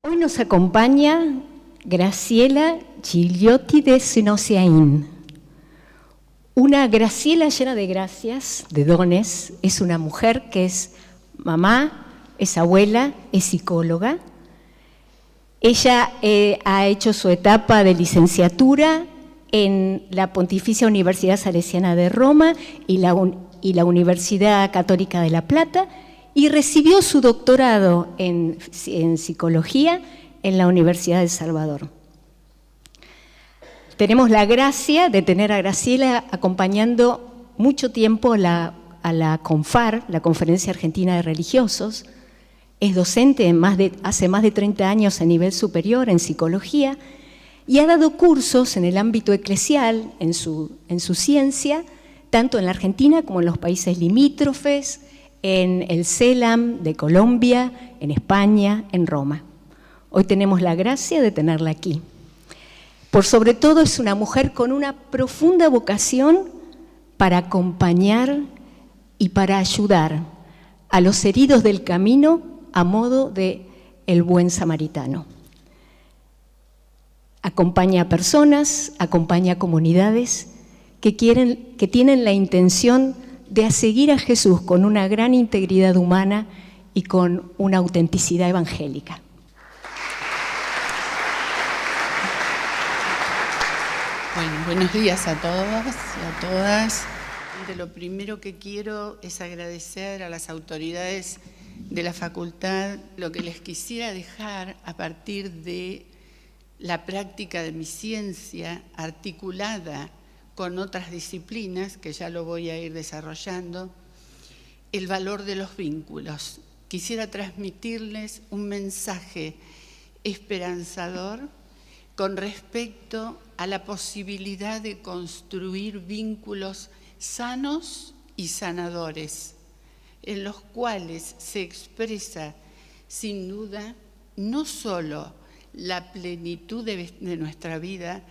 Hoy nos acompaña Graciela Gigliotti de Senosiaín. Una Graciela llena de gracias, de dones. Es una mujer que es mamá, es abuela, es psicóloga. Ella ha hecho su etapa de licenciatura en la Pontificia Universidad Salesiana de Roma y la Universidad Católica de La Plata, y recibió su doctorado en psicología en la Universidad de El Salvador. Tenemos la gracia de tener a Graciela acompañando mucho tiempo a la CONFAR, la Conferencia Argentina de Religiosos. Es docente hace más de 30 años a nivel superior en psicología y ha dado cursos en el ámbito eclesial, en su ciencia, tanto en la Argentina como en los países limítrofes, en el CELAM de Colombia, en España, en Roma. Hoy tenemos la gracia de tenerla aquí. Por sobre todo es una mujer con una profunda vocación para acompañar y para ayudar a los heridos del camino a modo de el buen samaritano. Acompaña a personas, acompaña a comunidades que tienen la intención de seguir a Jesús con una gran integridad humana y con una autenticidad evangélica. Bueno, buenos días a todos y a todas. Lo primero que quiero es agradecer a las autoridades de la facultad lo que les quisiera dejar a partir de la práctica de mi ciencia articulada con otras disciplinas, que ya lo voy a ir desarrollando, el valor de los vínculos. Quisiera transmitirles un mensaje esperanzador con respecto a la posibilidad de construir vínculos sanos y sanadores, en los cuales se expresa sin duda no solo la plenitud de nuestra vida,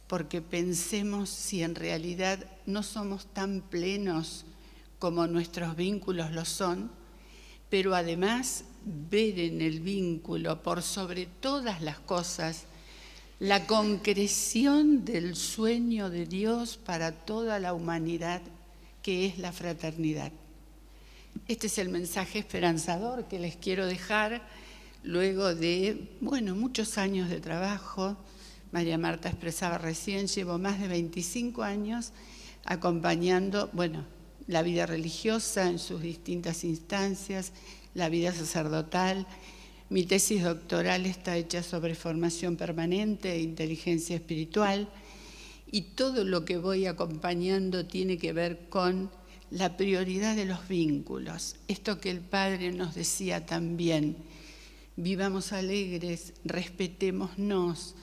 porque pensemos si en realidad no somos tan plenos como nuestros vínculos lo son, pero además ver en el vínculo, por sobre todas las cosas, la concreción del sueño de Dios para toda la humanidad, que es la fraternidad. Este es el mensaje esperanzador que les quiero dejar luego de, muchos años de trabajo. María Marta expresaba recién, llevo más de 25 años acompañando, la vida religiosa en sus distintas instancias, la vida sacerdotal. Mi tesis doctoral está hecha sobre formación permanente e inteligencia espiritual, y todo lo que voy acompañando tiene que ver con la prioridad de los vínculos. Esto que el Padre nos decía también, vivamos alegres, respetémonos,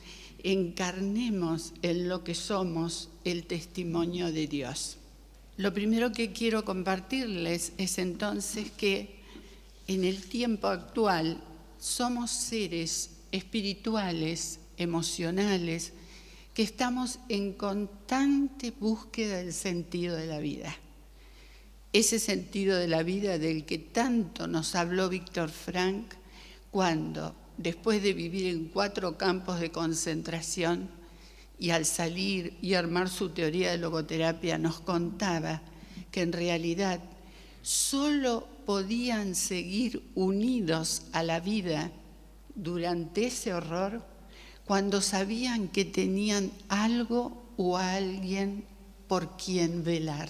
encarnemos en lo que somos el testimonio de Dios. Lo primero que quiero compartirles es entonces que en el tiempo actual somos seres espirituales, emocionales, que estamos en constante búsqueda del sentido de la vida. Ese sentido de la vida del que tanto nos habló Víctor Frank cuando, después de vivir en 4 campos de concentración y al salir y armar su teoría de logoterapia, nos contaba que en realidad solo podían seguir unidos a la vida durante ese horror cuando sabían que tenían algo o alguien por quien velar,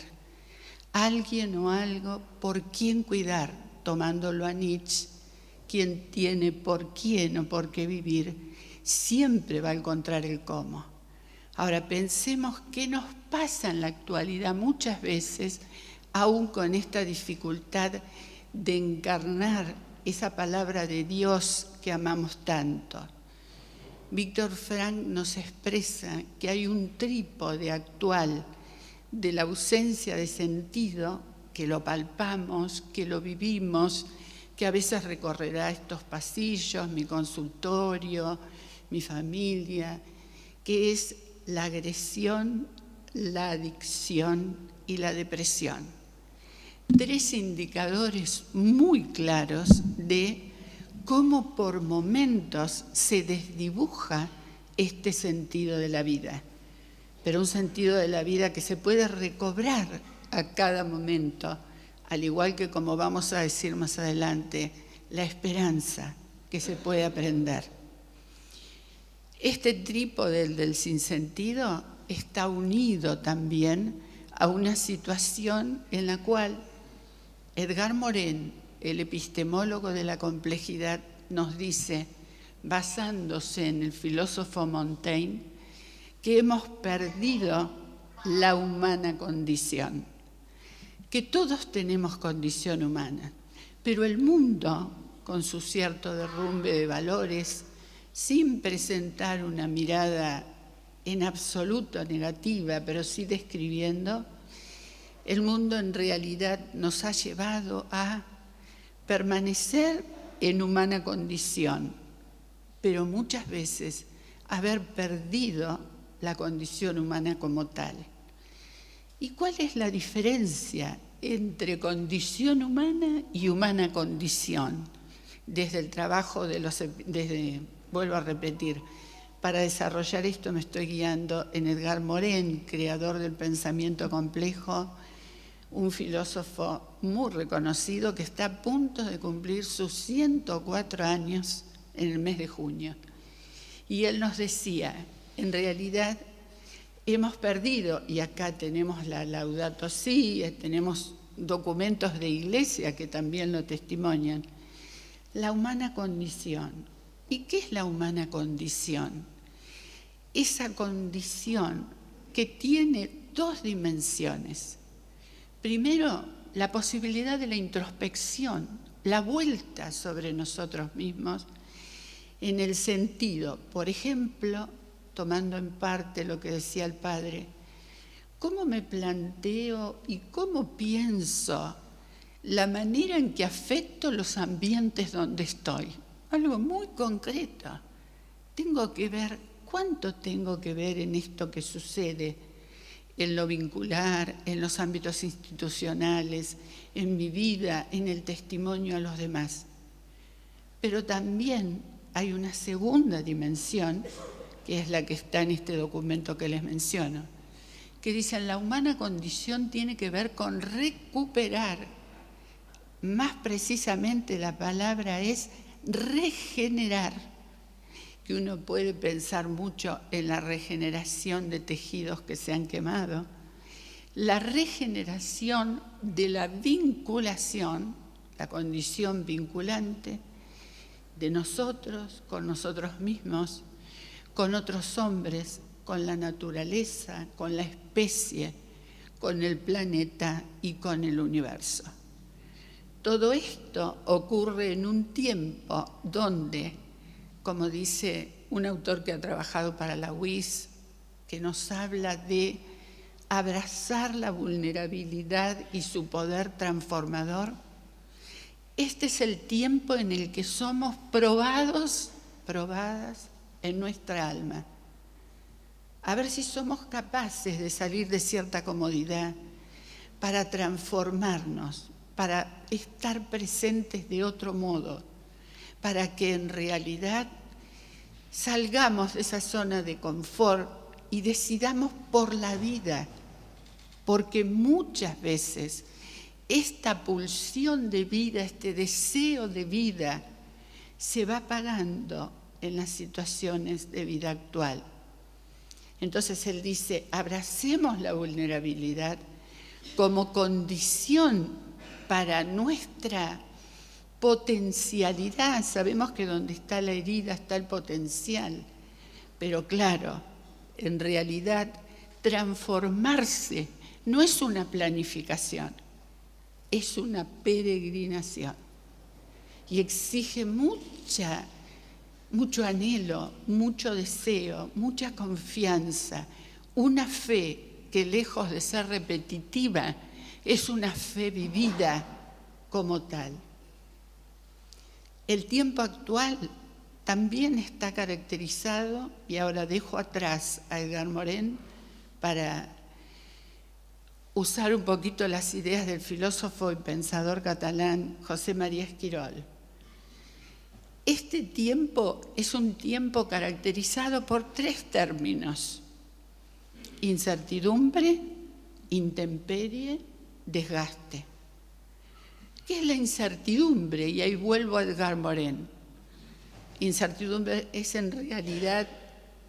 alguien o algo por quien cuidar, tomándolo a Nietzsche. Quien tiene por quién o por qué vivir, siempre va a encontrar el cómo. Ahora pensemos qué nos pasa en la actualidad muchas veces, aún con esta dificultad de encarnar esa palabra de Dios que amamos tanto. Víctor Frank nos expresa que hay un trípode actual de la ausencia de sentido, que lo palpamos, que lo vivimos, que a veces recorrerá estos pasillos, mi consultorio, mi familia, que es la agresión, la adicción y la depresión. 3 indicadores muy claros de cómo por momentos se desdibuja este sentido de la vida, pero un sentido de la vida que se puede recobrar a cada momento, al igual que, como vamos a decir más adelante, la esperanza que se puede aprender. Este trípode del sinsentido está unido también a una situación en la cual Edgar Morin, el epistemólogo de la complejidad, nos dice, basándose en el filósofo Montaigne, que hemos perdido la humana condición, que todos tenemos condición humana, pero el mundo, con su cierto derrumbe de valores, sin presentar una mirada en absoluto negativa, pero sí describiendo, el mundo en realidad nos ha llevado a permanecer en humana condición, pero muchas veces haber perdido la condición humana como tal. ¿Y cuál es la diferencia entre condición humana y humana condición? Desde el trabajo vuelvo a repetir, para desarrollar esto me estoy guiando en Edgar Morin, creador del pensamiento complejo, un filósofo muy reconocido que está a punto de cumplir sus 104 años en el mes de junio. Y él nos decía, en realidad hemos perdido, y acá tenemos la Laudato Si, tenemos documentos de iglesia que también lo testimonian, la humana condición. ¿Y qué es la humana condición? Esa condición que tiene dos dimensiones. Primero, la posibilidad de la introspección, la vuelta sobre nosotros mismos, en el sentido, por ejemplo, tomando en parte lo que decía el padre, ¿cómo me planteo y cómo pienso la manera en que afecto los ambientes donde estoy? Algo muy concreto. Tengo que ver, ¿cuánto tengo que ver en esto que sucede en lo vincular, en los ámbitos institucionales, en mi vida, en el testimonio a los demás? Pero también hay una segunda dimensión, que es la que está en este documento que les menciono, que dicen la humana condición tiene que ver con recuperar, más precisamente la palabra es regenerar, que uno puede pensar mucho en la regeneración de tejidos que se han quemado, la regeneración de la vinculación, la condición vinculante de nosotros, con nosotros mismos, con otros hombres, con la naturaleza, con la especie, con el planeta y con el universo. Todo esto ocurre en un tiempo donde, como dice un autor que ha trabajado para la UIS, que nos habla de abrazar la vulnerabilidad y su poder transformador, este es el tiempo en el que somos probadas en nuestra alma. A ver si somos capaces de salir de cierta comodidad para transformarnos, para estar presentes de otro modo, para que en realidad salgamos de esa zona de confort y decidamos por la vida, porque muchas veces esta pulsión de vida, este deseo de vida, se va apagando en las situaciones de vida actual. Entonces él dice, abracemos la vulnerabilidad como condición para nuestra potencialidad. Sabemos que donde está la herida está el potencial, pero claro, en realidad transformarse no es una planificación, es una peregrinación y exige mucho anhelo, mucho deseo, mucha confianza, una fe que lejos de ser repetitiva, es una fe vivida como tal. El tiempo actual también está caracterizado, y ahora dejo atrás a Edgar Morin para usar un poquito las ideas del filósofo y pensador catalán José María Esquirol. este tiempo es un tiempo caracterizado por 3 términos: incertidumbre, intemperie, desgaste. ¿Qué es la incertidumbre? Y ahí vuelvo a Edgar Morin. Incertidumbre es en realidad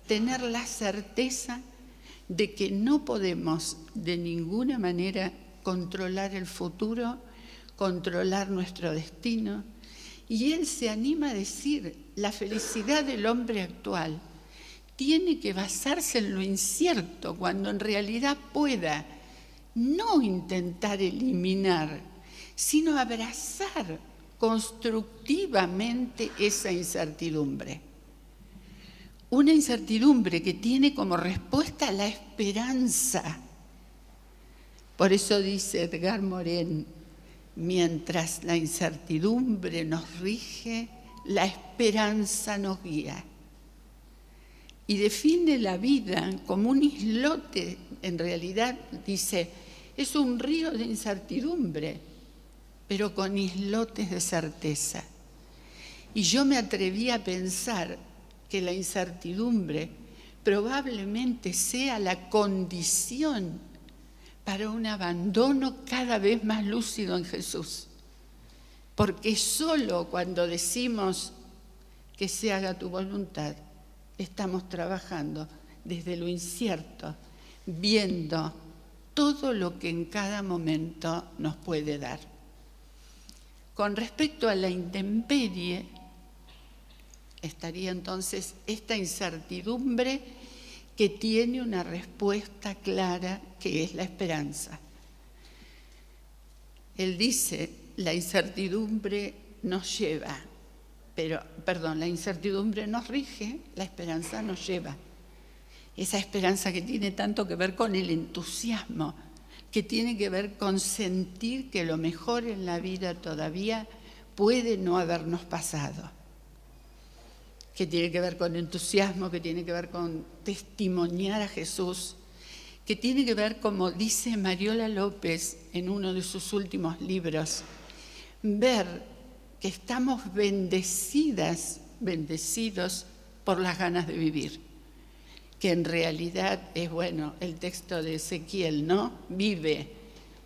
tener la certeza de que no podemos de ninguna manera controlar el futuro, controlar nuestro destino. Y él se anima a decir, la felicidad del hombre actual tiene que basarse en lo incierto, cuando en realidad pueda no intentar eliminar, sino abrazar constructivamente esa incertidumbre. Una incertidumbre que tiene como respuesta la esperanza. Por eso dice Edgar Morin, mientras la incertidumbre nos rige, la esperanza nos guía. Y define la vida como un islote, en realidad dice, es un río de incertidumbre, pero con islotes de certeza. Y yo me atreví a pensar que la incertidumbre probablemente sea la condición para un abandono cada vez más lúcido en Jesús. Porque solo cuando decimos que se haga tu voluntad, estamos trabajando desde lo incierto, viendo todo lo que en cada momento nos puede dar. Con respecto a la intemperie, estaría entonces esta incertidumbre que tiene una respuesta clara, que es la esperanza. Él dice, la incertidumbre nos lleva, la incertidumbre nos rige, la esperanza nos lleva. Esa esperanza que tiene tanto que ver con el entusiasmo, que tiene que ver con sentir que lo mejor en la vida todavía puede no habernos pasado, que tiene que ver con entusiasmo, que tiene que ver con testimoniar a Jesús, que tiene que ver, como dice Mariola López en uno de sus últimos libros, ver que estamos bendecidos por las ganas de vivir, que en realidad es, el texto de Ezequiel, ¿no? Vive,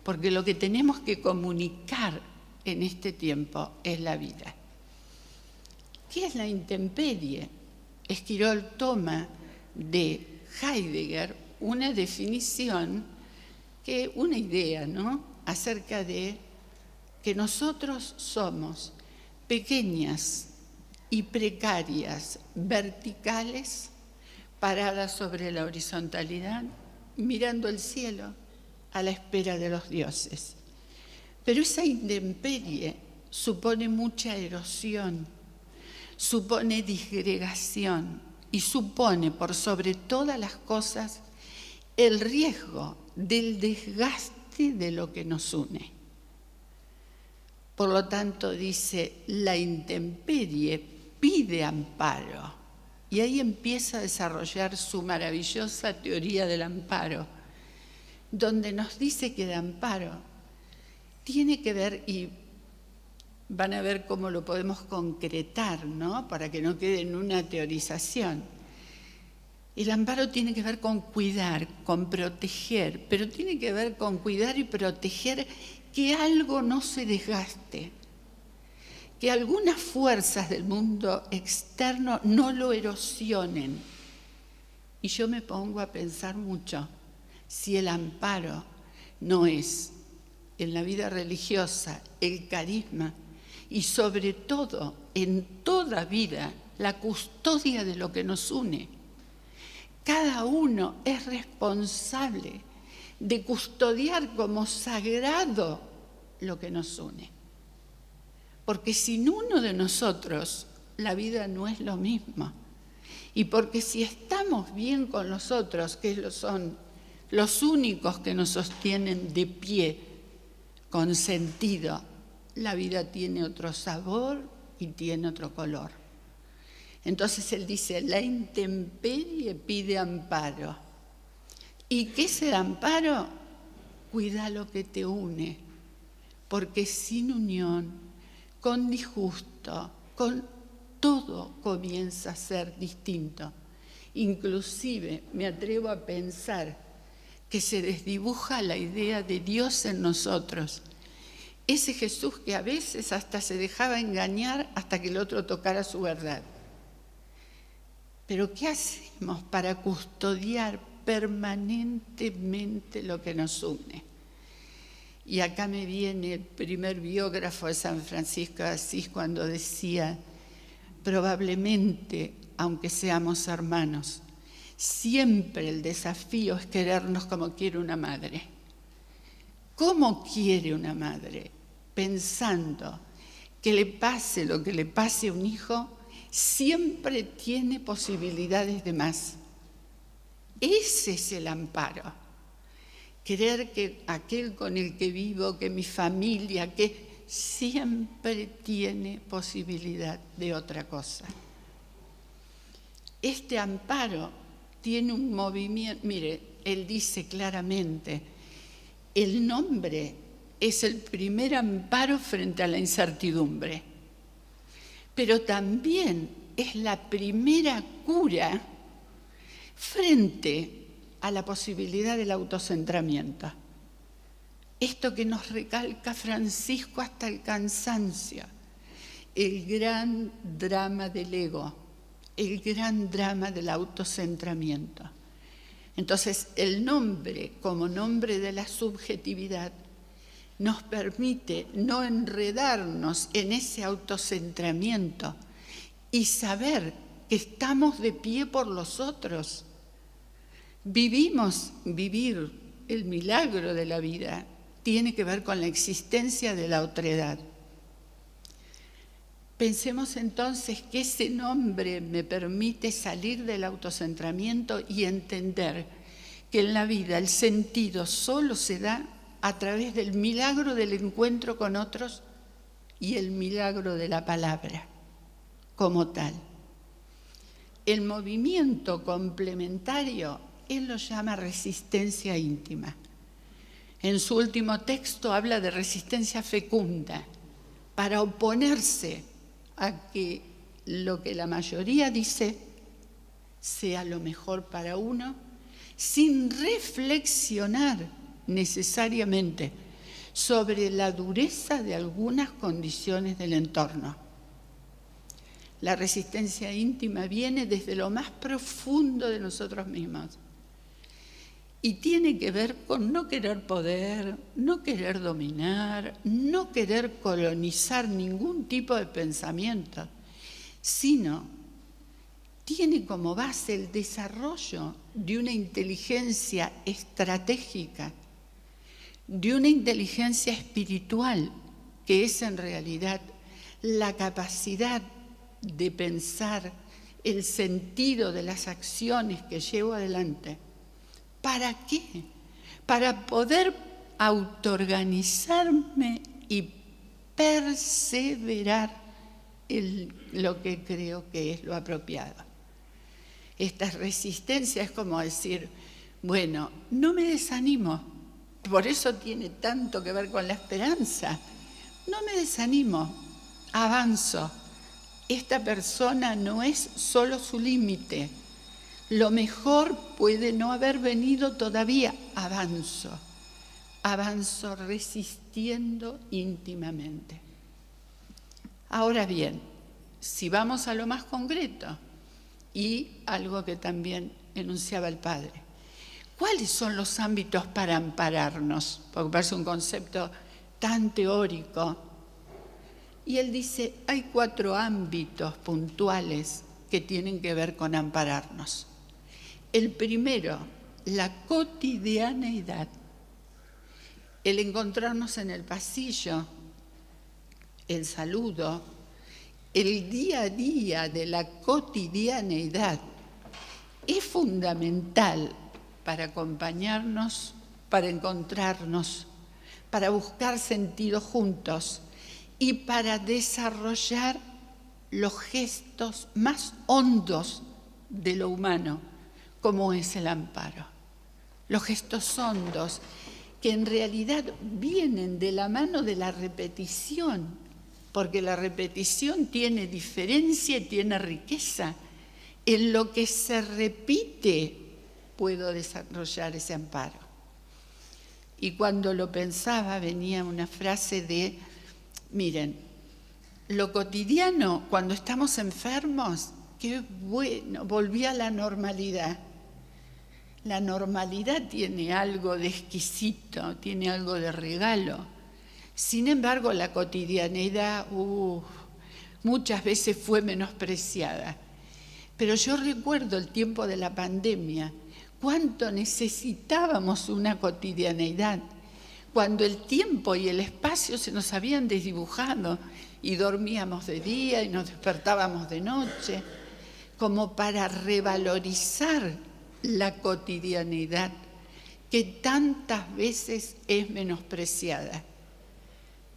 porque lo que tenemos que comunicar en este tiempo es la vida. ¿Qué es la intemperie? Esquirol toma de Heidegger una definición, una idea, ¿no? Acerca de que nosotros somos pequeñas y precarias verticales paradas sobre la horizontalidad, mirando el cielo a la espera de los dioses. Pero esa intemperie supone mucha erosión, supone disgregación y supone, por sobre todas las cosas, el riesgo del desgaste de lo que nos une. Por lo tanto, dice, la intemperie pide amparo. Y ahí empieza a desarrollar su maravillosa teoría del amparo, donde nos dice que el amparo tiene que ver, y van a ver cómo lo podemos concretar, ¿no? Para que no quede en una teorización. El amparo tiene que ver con cuidar, con proteger, pero tiene que ver con cuidar y proteger que algo no se desgaste, que algunas fuerzas del mundo externo no lo erosionen. Y yo me pongo a pensar mucho, si el amparo no es en la vida religiosa el carisma y sobre todo en toda vida la custodia de lo que nos une. Cada uno es responsable de custodiar como sagrado lo que nos une. Porque sin uno de nosotros la vida no es lo mismo. Y porque si estamos bien con los otros, que son los únicos que nos sostienen de pie, con sentido, la vida tiene otro sabor y tiene otro color. Entonces él dice, la intemperie pide amparo. ¿Y qué es el amparo? Cuida lo que te une, porque sin unión, con disgusto, con todo comienza a ser distinto. Inclusive me atrevo a pensar que se desdibuja la idea de Dios en nosotros. Ese Jesús que a veces hasta se dejaba engañar hasta que el otro tocara su verdad. Pero ¿qué hacemos para custodiar permanentemente lo que nos une? Y acá me viene el primer biógrafo de San Francisco de Asís cuando decía, probablemente, aunque seamos hermanos, siempre el desafío es querernos como quiere una madre. ¿Cómo quiere una madre? Pensando que le pase lo que le pase a un hijo, siempre tiene posibilidades de más. Ese es el amparo. Querer que aquel con el que vivo, que mi familia, que siempre tiene posibilidad de otra cosa. Este amparo tiene un movimiento, mire, él dice claramente, el nombre es el primer amparo frente a la incertidumbre, pero también es la primera cura frente a la posibilidad del autocentramiento. Esto que nos recalca Francisco hasta el cansancio, el gran drama del ego, el gran drama del autocentramiento. Entonces, el nombre, como nombre de la subjetividad, nos permite no enredarnos en ese autocentramiento y saber que estamos de pie por los otros. Vivir el milagro de la vida tiene que ver con la existencia de la otredad. Pensemos entonces que ese nombre me permite salir del autocentramiento y entender que en la vida el sentido solo se da a través del milagro del encuentro con otros y el milagro de la palabra como tal. El movimiento complementario, él lo llama resistencia íntima. En su último texto habla de resistencia fecunda, para oponerse a que lo que la mayoría dice sea lo mejor para uno, sin reflexionar necesariamente sobre la dureza de algunas condiciones del entorno. La resistencia íntima viene desde lo más profundo de nosotros mismos y tiene que ver con no querer poder, no querer dominar, no querer colonizar ningún tipo de pensamiento, sino tiene como base el desarrollo de una inteligencia estratégica, de una inteligencia espiritual, que es en realidad la capacidad de pensar el sentido de las acciones que llevo adelante. ¿Para qué? Para poder autoorganizarme y perseverar en lo que creo que es lo apropiado. Esta resistencia es como decir, bueno, no me desanimo, por eso tiene tanto que ver con la esperanza. No me desanimo, avanzo. Esta persona no es solo su límite. Lo mejor puede no haber venido todavía. Avanzo resistiendo íntimamente. Ahora bien, si vamos a lo más concreto, y algo que también enunciaba el Padre, ¿cuáles son los ámbitos para ampararnos? Porque parece un concepto tan teórico. Y él dice, hay 4 ámbitos puntuales que tienen que ver con ampararnos. El primero, la cotidianeidad. El encontrarnos en el pasillo, el saludo, el día a día de la cotidianeidad es fundamental para acompañarnos, para encontrarnos, para buscar sentido juntos y para desarrollar los gestos más hondos de lo humano, como es el amparo. Los gestos hondos que en realidad vienen de la mano de la repetición porque la repetición tiene diferencia y tiene riqueza. En lo que se repite puedo desarrollar ese amparo. Y cuando lo pensaba venía una frase de, miren, lo cotidiano cuando estamos enfermos, qué bueno, volví a la normalidad. La normalidad tiene algo de exquisito, tiene algo de regalo. Sin embargo, la cotidianeidad muchas veces fue menospreciada. Pero yo recuerdo el tiempo de la pandemia, cuánto necesitábamos una cotidianeidad, cuando el tiempo y el espacio se nos habían desdibujado y dormíamos de día y nos despertábamos de noche, como para revalorizar la cotidianidad que tantas veces es menospreciada.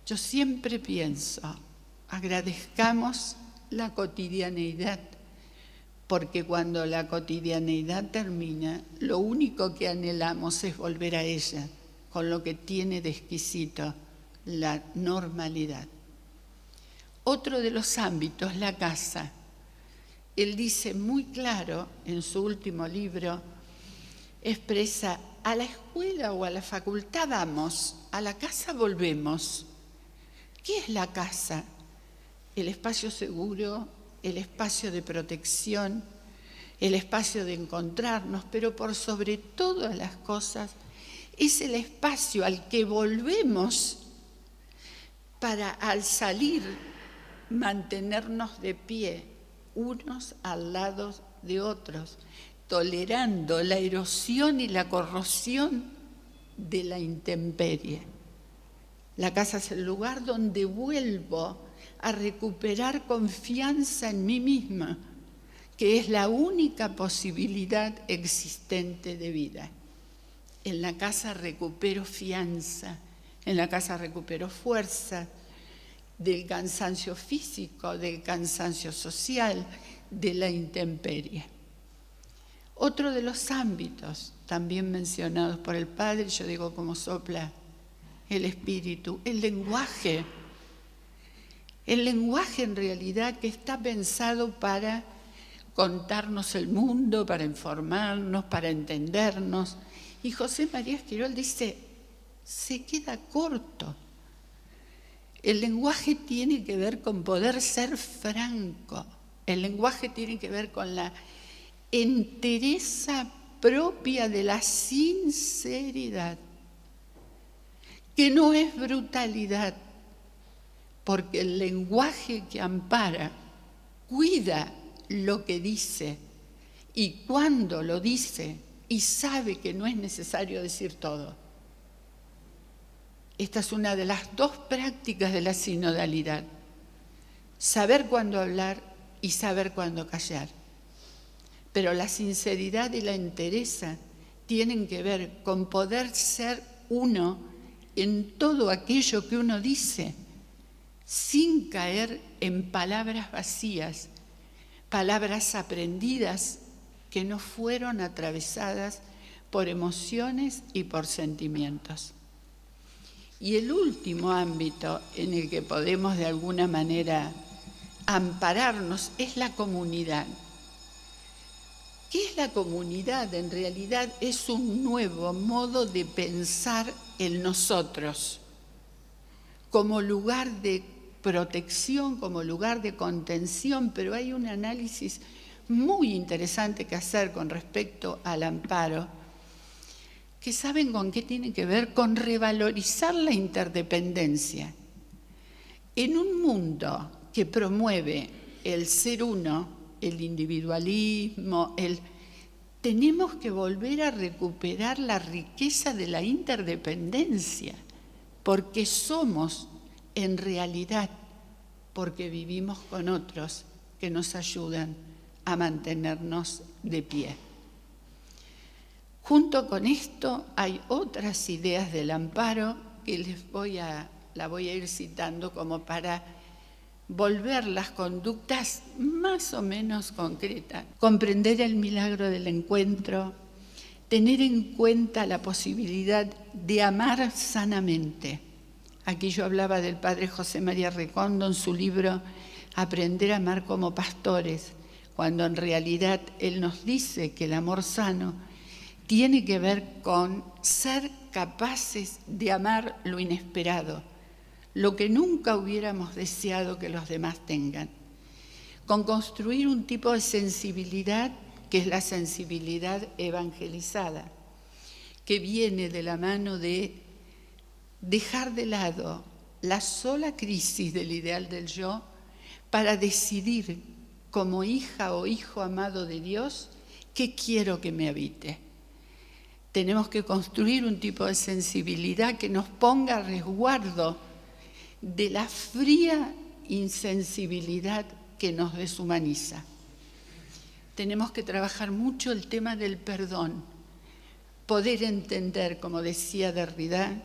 Yo siempre pienso, agradezcamos la cotidianeidad, porque cuando la cotidianeidad termina, lo único que anhelamos es volver a ella, con lo que tiene de exquisito la normalidad. Otro de los ámbitos, la casa. Él dice muy claro en su último libro, expresa, a la escuela o a la facultad vamos, a la casa volvemos. ¿Qué es la casa? El espacio seguro, el espacio de protección, el espacio de encontrarnos, pero por sobre todas las cosas, es el espacio al que volvemos para al salir mantenernos de pie, unos al lado de otros, tolerando la erosión y la corrosión de la intemperie. La casa es el lugar donde vuelvo a recuperar confianza en mí misma, que es la única posibilidad existente de vida. En la casa recupero fianza, en la casa recupero fuerza del cansancio físico, del cansancio social, de la intemperie. Otro de los ámbitos también mencionados por el Padre, yo digo como sopla el espíritu, el lenguaje. El lenguaje en realidad que está pensado para contarnos el mundo, para informarnos, para entendernos. Y José María Esquirol dice, se queda corto. El lenguaje tiene que ver con poder ser franco. El lenguaje tiene que ver con la entereza propia de la sinceridad, que no es brutalidad, porque el lenguaje que ampara cuida lo que dice y cuando lo dice y sabe que no es necesario decir todo. Esta es una de las dos prácticas de la sinodalidad, saber cuándo hablar y saber cuándo callar. Pero la sinceridad y la entereza tienen que ver con poder ser uno en todo aquello que uno dice, sin caer en palabras vacías, palabras aprendidas que no fueron atravesadas por emociones y por sentimientos. Y el último ámbito en el que podemos de alguna manera ampararnos es la comunidad. ¿Qué es la comunidad? En realidad es un nuevo modo de pensar el nosotros, como lugar de protección, como lugar de contención, pero hay un análisis muy interesante que hacer con respecto al amparo, que ¿saben con qué tiene que ver? Con revalorizar la interdependencia. En un mundo que promueve el ser uno, el individualismo, tenemos que volver a recuperar la riqueza de la interdependencia, porque somos en realidad, porque vivimos con otros que nos ayudan a mantenernos de pie. Junto con esto hay otras ideas del amparo que la voy a ir citando como para volver las conductas más o menos concretas. Comprender el milagro del encuentro, tener en cuenta la posibilidad de amar sanamente, Aquí yo hablaba del padre José María Recondo en su libro Aprender a amar como pastores, cuando en realidad él nos dice que el amor sano tiene que ver con ser capaces de amar lo inesperado, lo que nunca hubiéramos deseado que los demás tengan, con construir un tipo de sensibilidad que es la sensibilidad evangelizada, que viene de la mano de dejar de lado la sola crisis del ideal del yo para decidir como hija o hijo amado de Dios qué quiero que me habite. Tenemos que construir un tipo de sensibilidad que nos ponga a resguardo de la fría insensibilidad que nos deshumaniza. Tenemos que trabajar mucho el tema del perdón, poder entender, como decía Derrida,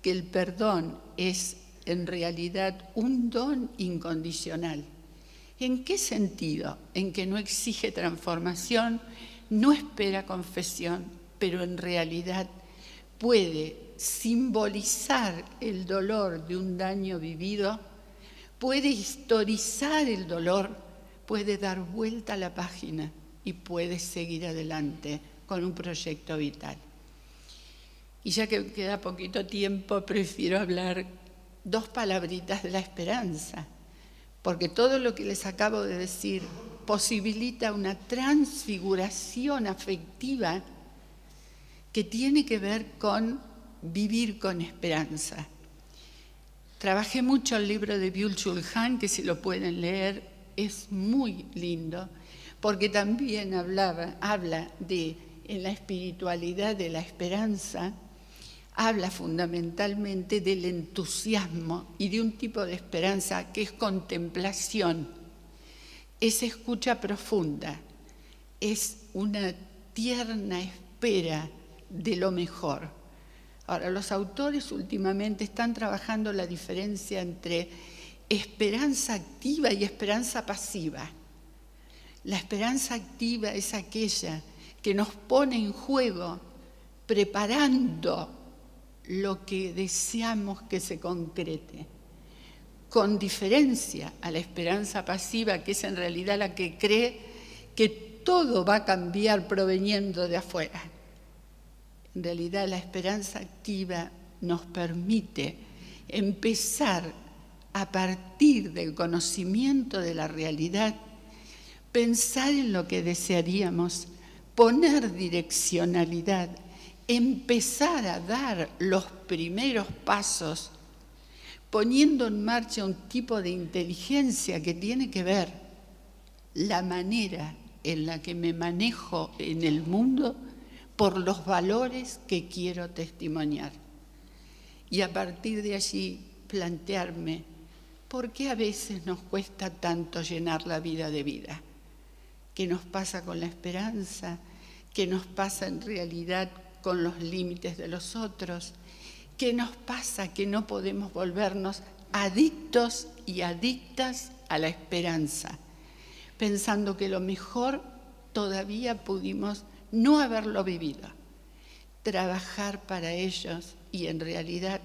que el perdón es en realidad un don incondicional. ¿En qué sentido? En que no exige transformación, no espera confesión, pero en realidad puede simbolizar el dolor de un daño vivido, puede historizar el dolor, puede dar vuelta a la página y puede seguir adelante con un proyecto vital. Y ya que queda poquito tiempo, prefiero hablar 2 palabritas de la esperanza, porque todo lo que les acabo de decir posibilita una transfiguración afectiva que tiene que ver con vivir con esperanza. Trabajé mucho el libro de Byul-Chul Han, que si lo pueden leer es muy lindo, porque también habla de, en la espiritualidad de la esperanza, habla fundamentalmente del entusiasmo y de un tipo de esperanza que es contemplación, es escucha profunda, es una tierna espera de lo mejor. Ahora, los autores últimamente están trabajando la diferencia entre esperanza activa y esperanza pasiva. La esperanza activa es aquella que nos pone en juego preparando lo que deseamos que se concrete, con diferencia a la esperanza pasiva, que es en realidad la que cree que todo va a cambiar proveniendo de afuera. En realidad la esperanza activa nos permite empezar a partir del conocimiento de la realidad, pensar en lo que desearíamos, poner direccionalidad, empezar a dar los primeros pasos, poniendo en marcha un tipo de inteligencia que tiene que ver la manera en la que me manejo en el mundo por los valores que quiero testimoniar. Y a partir de allí plantearme por qué a veces nos cuesta tanto llenar la vida de vida. ¿Qué nos pasa con la esperanza? ¿Qué nos pasa en realidad con los límites de los otros? ¿Qué nos pasa que no podemos volvernos adictos y adictas a la esperanza? Pensando que lo mejor todavía pudimos no haberlo vivido. Trabajar para ellos y en realidad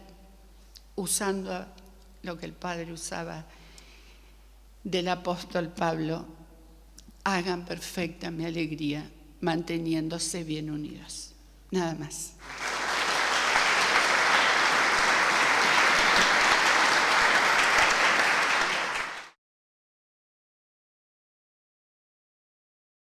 usando lo que el Padre usaba del apóstol Pablo, hagan perfecta mi alegría manteniéndose bien unidos. Nada más.